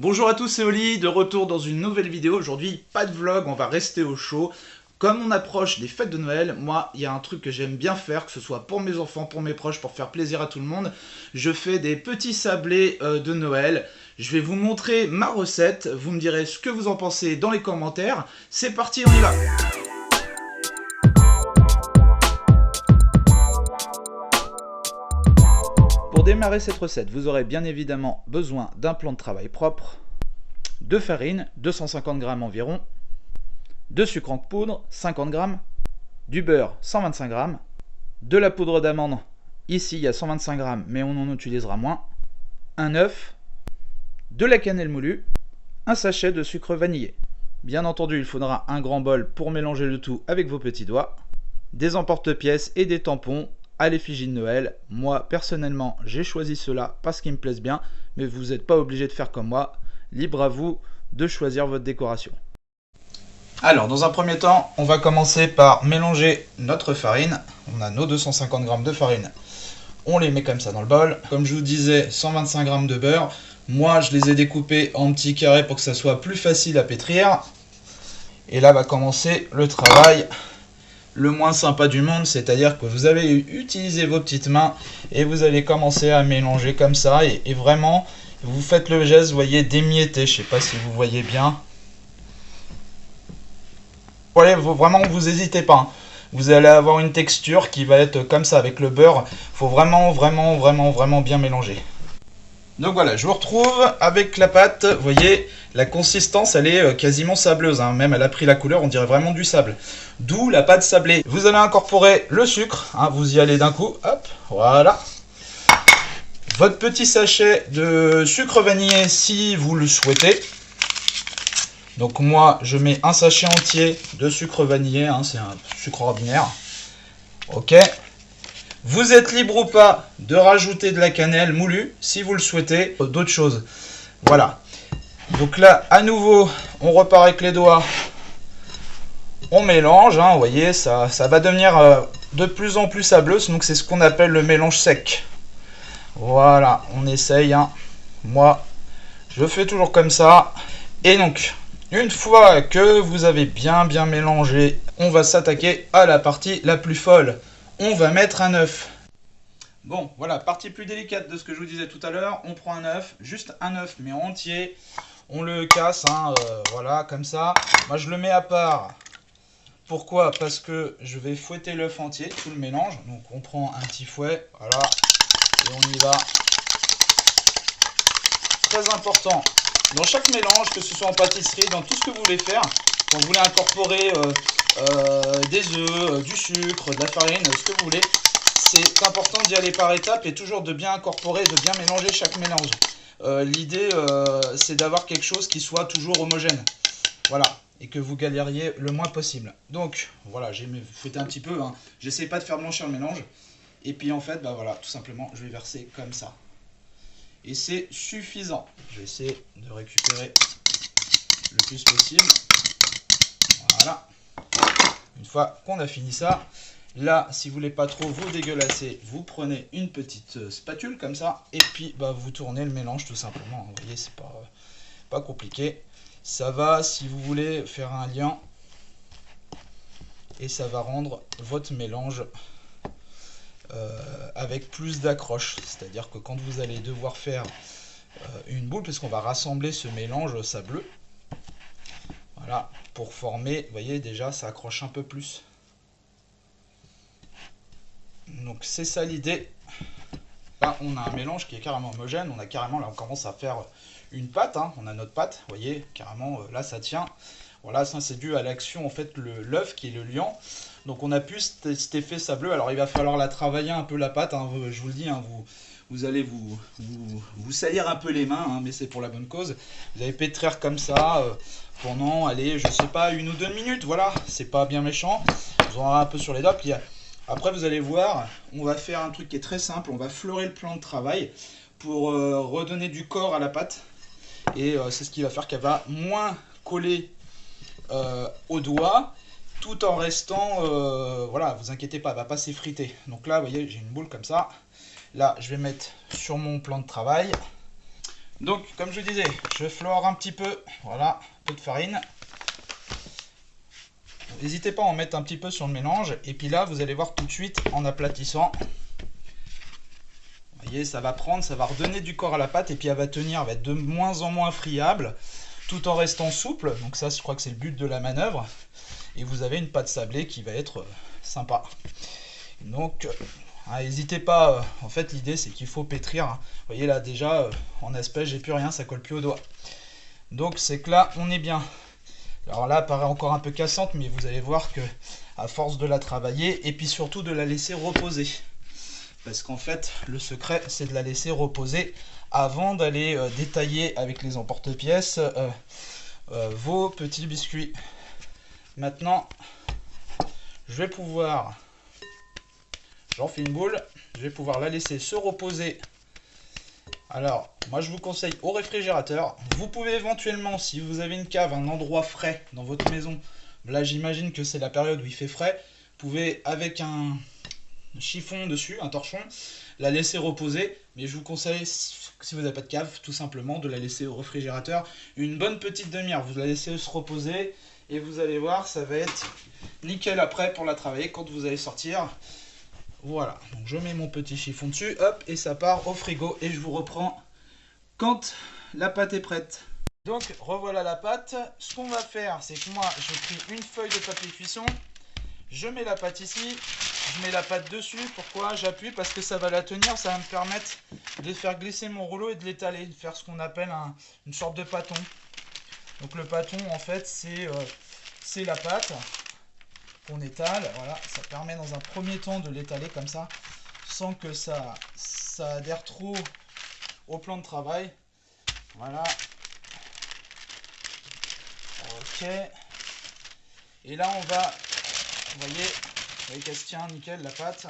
Bonjour à tous, c'est Oli, de retour dans une nouvelle vidéo. Aujourd'hui, pas de vlog, on va rester au chaud. Comme on approche des fêtes de Noël, moi, il y a un truc que j'aime bien faire, que ce soit pour mes enfants, pour mes proches, pour faire plaisir à tout le monde. Je fais des petits sablés de Noël. Je vais vous montrer ma recette, vous me direz ce que vous en pensez dans les commentaires. C'est parti, on y va! Pour démarrer cette recette, vous aurez bien évidemment besoin d'un plan de travail propre, de farine, 250 g environ, de sucre en poudre, 50 g, du beurre, 125 g, de la poudre d'amande, ici il y a 125 g mais on en utilisera moins, un œuf, de la cannelle moulue, un sachet de sucre vanillé. Bien entendu, il faudra un grand bol pour mélanger le tout avec vos petits doigts, des emporte-pièces et des tampons à l'effigie de Noël. Moi, personnellement, j'ai choisi cela parce qu'ils me plaisent bien, mais vous n'êtes pas obligé de faire comme moi. Libre à vous de choisir votre décoration. Alors, dans un premier temps, on va commencer par mélanger notre farine. On a nos 250 g de farine. On les met comme ça dans le bol. Comme je vous disais, 125 g de beurre. Moi, je les ai découpés en petits carrés pour que ça soit plus facile à pétrir. Et là va commencer le travail le moins sympa du monde, c'est-à-dire que vous allez utiliser vos petites mains et vous allez commencer à mélanger comme ça et vraiment vous faites le geste, vous voyez, d'émietter. Je sais pas si vous voyez bien. Ouais, vraiment vous n'hésitez pas, hein. Vous allez avoir une texture qui va être comme ça avec le beurre. Faut vraiment bien mélanger. Donc voilà, je vous retrouve avec la pâte. Vous voyez, la consistance, elle est quasiment sableuse, hein. Même elle a pris la couleur, on dirait vraiment du sable. D'où la pâte sablée. Vous allez incorporer le sucre, hein. Vous y allez d'un coup, hop, voilà. Votre petit sachet de sucre vanillé si vous le souhaitez. Donc moi, je mets un sachet entier de sucre vanillé, hein. C'est un sucre ordinaire. Ok. Vous êtes libre ou pas de rajouter de la cannelle moulue si vous le souhaitez, d'autres choses. Voilà. Donc là, à nouveau, on repart avec les doigts. On mélange, hein, vous voyez, ça va devenir de plus en plus sableuse. Donc c'est ce qu'on appelle le mélange sec. Voilà, on essaye, hein. Moi, je fais toujours comme ça. Et donc, une fois que vous avez bien mélangé, on va s'attaquer à la partie la plus folle. On va mettre un œuf. Bon, voilà, partie plus délicate de ce que je vous disais tout à l'heure. On prend un œuf, juste un œuf, mais entier. On le casse, hein, voilà, comme ça. Moi, je le mets à part. Pourquoi? Parce que je vais fouetter l'œuf entier, tout le mélange. Donc, on prend un petit fouet, voilà, et on y va. Très important. Dans chaque mélange, que ce soit en pâtisserie, dans tout ce que vous voulez faire, quand vous voulez incorporer des œufs, du sucre, de la farine, ce que vous voulez, c'est important d'y aller par étapes et toujours de bien incorporer, de bien mélanger chaque mélange. L'idée, c'est d'avoir quelque chose qui soit toujours homogène. Voilà, et que vous galériez le moins possible. Donc, voilà, j'ai fouetté un petit peu, hein. J'essaie pas de faire blanchir le mélange. Et puis en fait, bah voilà, tout simplement, je vais verser comme ça. Et c'est suffisant. Je vais essayer de récupérer le plus possible. Voilà. Une fois qu'on a fini ça, là, si vous voulez pas trop vous dégueulasser, vous prenez une petite spatule comme ça, et puis bah, vous tournez le mélange tout simplement. Vous voyez, c'est pas compliqué. Ça va, si vous voulez, faire un lien, et ça va rendre votre mélange avec plus d'accroche. C'est-à-dire que quand vous allez devoir faire une boule, puisqu'on va rassembler ce mélange sableux, voilà, pour former, vous voyez déjà ça accroche un peu plus. Donc c'est ça l'idée. Là on a un mélange qui est carrément homogène, on a carrément, là on commence à faire une pâte, hein. On a notre pâte, vous voyez, carrément là ça tient. Voilà, ça c'est dû à l'action en fait, l'œuf qui est le liant. Donc on a plus cet effet sableux. Alors il va falloir la travailler un peu la pâte, hein. Je vous le dis, hein, vous allez vous salir un peu les mains, hein, mais c'est pour la bonne cause. Vous allez pétrir comme ça pendant, allez, je sais pas, 1 ou 2 minutes, voilà, c'est pas bien méchant. Vous en aurez un peu sur les doigts. Puis après vous allez voir, on va faire un truc qui est très simple, on va fleurer le plan de travail pour redonner du corps à la pâte. Et c'est ce qui va faire qu'elle va moins coller au doigt, tout en restant, voilà, vous inquiétez pas, elle va pas s'effriter. Donc là, vous voyez, j'ai une boule comme ça. Là, je vais mettre sur mon plan de travail. Donc, comme je disais, je flore un petit peu, voilà, un peu de farine. N'hésitez pas à en mettre un petit peu sur le mélange. Et puis là, vous allez voir tout de suite, en aplatissant, vous voyez, ça va prendre, ça va redonner du corps à la pâte. Et puis elle va tenir, elle va être de moins en moins friable, tout en restant souple. Donc ça, je crois que c'est le but de la manœuvre. Et vous avez une pâte sablée qui va être sympa. Donc, n'hésitez pas. En fait, l'idée, c'est qu'il faut pétrir. Vous voyez là, déjà, en aspect, j'ai plus rien, ça colle plus au doigt. Donc, c'est que là, on est bien. Alors là, elle paraît encore un peu cassante, mais vous allez voir que à force de la travailler, et puis surtout de la laisser reposer. Parce qu'en fait, le secret, c'est de la laisser reposer avant d'aller détailler avec les emporte-pièces vos petits biscuits. Maintenant, je vais pouvoir, j'en fais une boule, je vais pouvoir la laisser se reposer. Alors, moi je vous conseille au réfrigérateur. Vous pouvez éventuellement, si vous avez une cave, un endroit frais dans votre maison, là j'imagine que c'est la période où il fait frais, vous pouvez avec un chiffon dessus, un torchon, la laisser reposer. Mais je vous conseille, si vous n'avez pas de cave, tout simplement de la laisser au réfrigérateur une bonne petite demi-heure. Vous la laissez se reposer et vous allez voir, ça va être nickel après pour la travailler quand vous allez sortir. Voilà, donc je mets mon petit chiffon dessus, hop, et ça part au frigo et je vous reprends quand la pâte est prête. Donc revoilà la pâte. Ce qu'on va faire, c'est que moi j'ai pris une feuille de papier cuisson, je mets la pâte ici, je mets la pâte dessus. Pourquoi j'appuie? Parce que ça va la tenir, ça va me permettre de faire glisser mon rouleau et de l'étaler, de faire ce qu'on appelle une sorte de pâton. Donc le pâton en fait c'est la pâte qu'on étale, voilà, ça permet dans un premier temps de l'étaler comme ça, sans que ça adhère trop au plan de travail. Voilà. Ok. Et là on va, vous voyez qu'elle se tient nickel la pâte.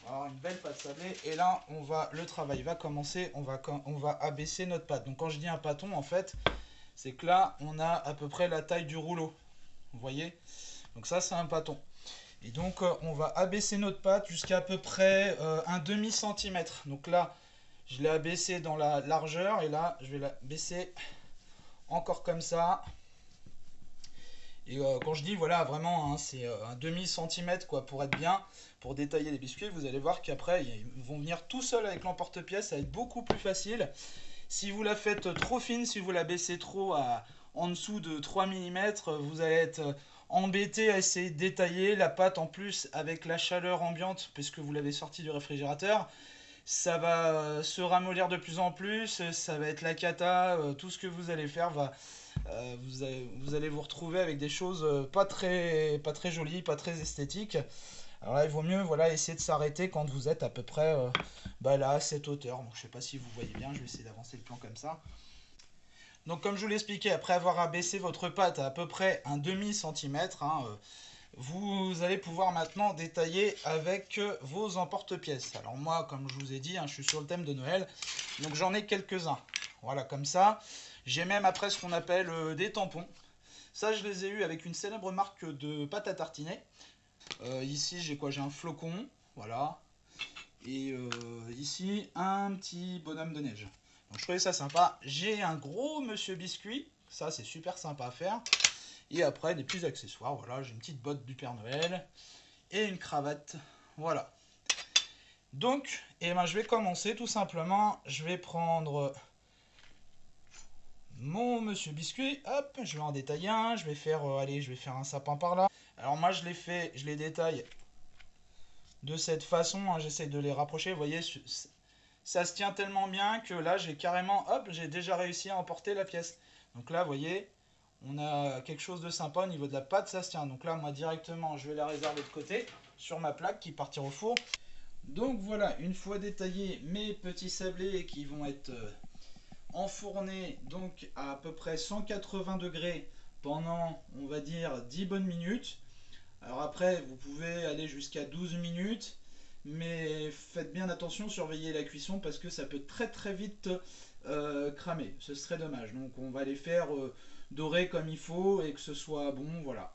Alors une belle pâte sablée. Et là le travail va commencer, on va abaisser notre pâte. Donc quand je dis un pâton en fait, c'est que là on a à peu près la taille du rouleau. Vous voyez? Donc ça c'est un pâton. Et donc on va abaisser notre pâte jusqu'à peu près un demi-centimètre. Donc là je l'ai abaissé dans la largeur et là je vais la baisser encore comme ça. Et quand je dis voilà vraiment hein, c'est un demi-centimètre quoi pour être bien, pour détailler les biscuits, vous allez voir qu'après ils vont venir tout seuls avec l'emporte-pièce, ça va être beaucoup plus facile. Si vous la faites trop fine, si vous la baissez trop en dessous de 3 mm, vous allez être embêté à essayer de détailler la pâte en plus avec la chaleur ambiante puisque vous l'avez sortie du réfrigérateur. Ça va se ramollir de plus en plus, ça va être la cata, tout ce que vous allez faire va... vous allez vous retrouver avec des choses pas très jolies, pas très esthétiques. Alors là, il vaut mieux voilà, essayer de s'arrêter quand vous êtes à peu près là, à cette hauteur. Donc, je ne sais pas si vous voyez bien, je vais essayer d'avancer le plan comme ça. Donc comme je vous l'expliquais, après avoir abaissé votre pâte à peu près un demi-centimètre, hein, vous allez pouvoir maintenant détailler avec vos emporte-pièces. Alors moi, comme je vous ai dit, hein, je suis sur le thème de Noël, donc j'en ai quelques-uns. Voilà, comme ça. J'ai même après ce qu'on appelle des tampons. Ça, je les ai eus avec une célèbre marque de pâte à tartiner. Ici, j'ai quoi? J'ai un flocon, voilà. Et ici, un petit bonhomme de neige. Donc je trouvais ça sympa. J'ai un gros monsieur biscuit. Ça, c'est super sympa à faire. Et après, des petits accessoires. Voilà, j'ai une petite botte du Père Noël. Et une cravate. Voilà. Donc, eh ben, je vais commencer tout simplement. Je vais prendre mon monsieur biscuit. Hop, je vais en détailler un. Je vais faire, allez, je vais faire un sapin par là. Alors moi, je les détaille de cette façon. Hein, j'essaie de les rapprocher. Vous voyez, ça se tient tellement bien que là j'ai carrément, hop, j'ai déjà réussi à emporter la pièce. Donc là vous voyez, on a quelque chose de sympa au niveau de la pâte, ça se tient. Donc là moi directement je vais la réserver de côté sur ma plaque qui partira au four. Donc voilà, une fois détaillé mes petits sablés qui vont être enfournés donc à peu près 180 degrés pendant on va dire 10 bonnes minutes. Alors après vous pouvez aller jusqu'à 12 minutes. Mais faites bien attention, surveillez la cuisson parce que ça peut très vite cramer. Ce serait dommage. Donc on va les faire dorer comme il faut et que ce soit bon. Voilà.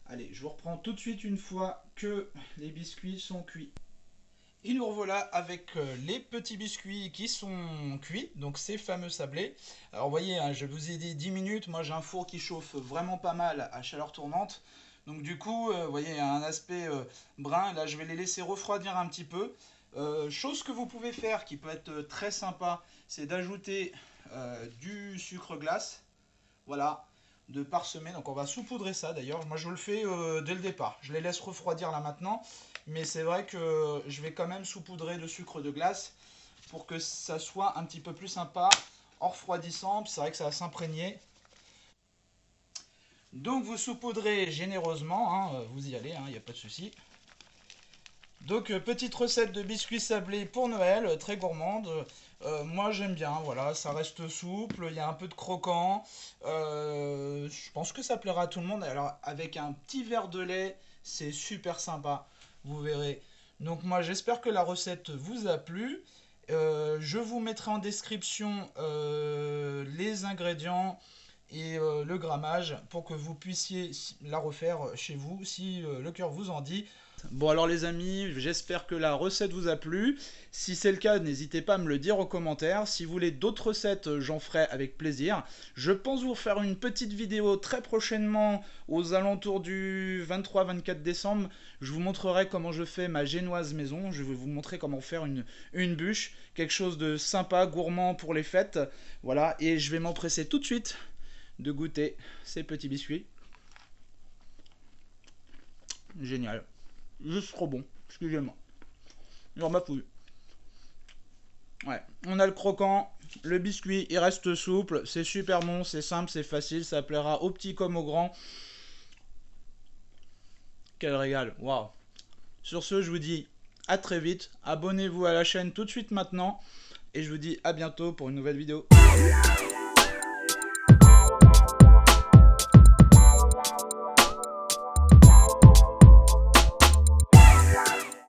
Allez, je vous reprends tout de suite une fois que les biscuits sont cuits. Et nous revoilà avec les petits biscuits qui sont cuits, donc ces fameux sablés. Alors vous voyez, hein, je vous ai dit 10 minutes, moi j'ai un four qui chauffe vraiment pas mal à chaleur tournante. Donc du coup, vous voyez, il y a un aspect brun, là je vais les laisser refroidir un petit peu. Chose que vous pouvez faire qui peut être très sympa, c'est d'ajouter du sucre glace, voilà, de parsemer. Donc on va saupoudrer ça d'ailleurs, moi je le fais dès le départ. Je les laisse refroidir là maintenant. Mais c'est vrai que je vais quand même saupoudrer de sucre de glace pour que ça soit un petit peu plus sympa en refroidissant. C'est vrai que ça va s'imprégner. Donc vous saupoudrez généreusement, hein, vous y allez, il n'y a pas de souci. Donc petite recette de biscuits sablés pour Noël, très gourmande. Moi j'aime bien, voilà, ça reste souple, il y a un peu de croquant. Je pense que ça plaira à tout le monde. Alors avec un petit verre de lait, c'est super sympa, vous verrez. Donc moi j'espère que la recette vous a plu. Je vous mettrai en description les ingrédients et le grammage pour que vous puissiez la refaire chez vous si le cœur vous en dit. Bon alors les amis, j'espère que la recette vous a plu. Si c'est le cas, n'hésitez pas à me le dire en commentaire. Si vous voulez d'autres recettes, j'en ferai avec plaisir. Je pense vous faire une petite vidéo très prochainement aux alentours du 23-24 décembre. Je vous montrerai comment je fais ma génoise maison. Je vais vous montrer comment faire une bûche. Quelque chose de sympa, gourmand pour les fêtes. Voilà, et je vais m'empresser tout de suite de goûter ces petits biscuits. Génial. Juste trop bon, excusez-moi. Genre ma fouille. Ouais, on a le croquant, le biscuit, il reste souple, c'est super bon, c'est simple, c'est facile, ça plaira aux petits comme aux grands. Quel régal, waouh. Sur ce, je vous dis à très vite, abonnez-vous à la chaîne tout de suite maintenant, et je vous dis à bientôt pour une nouvelle vidéo.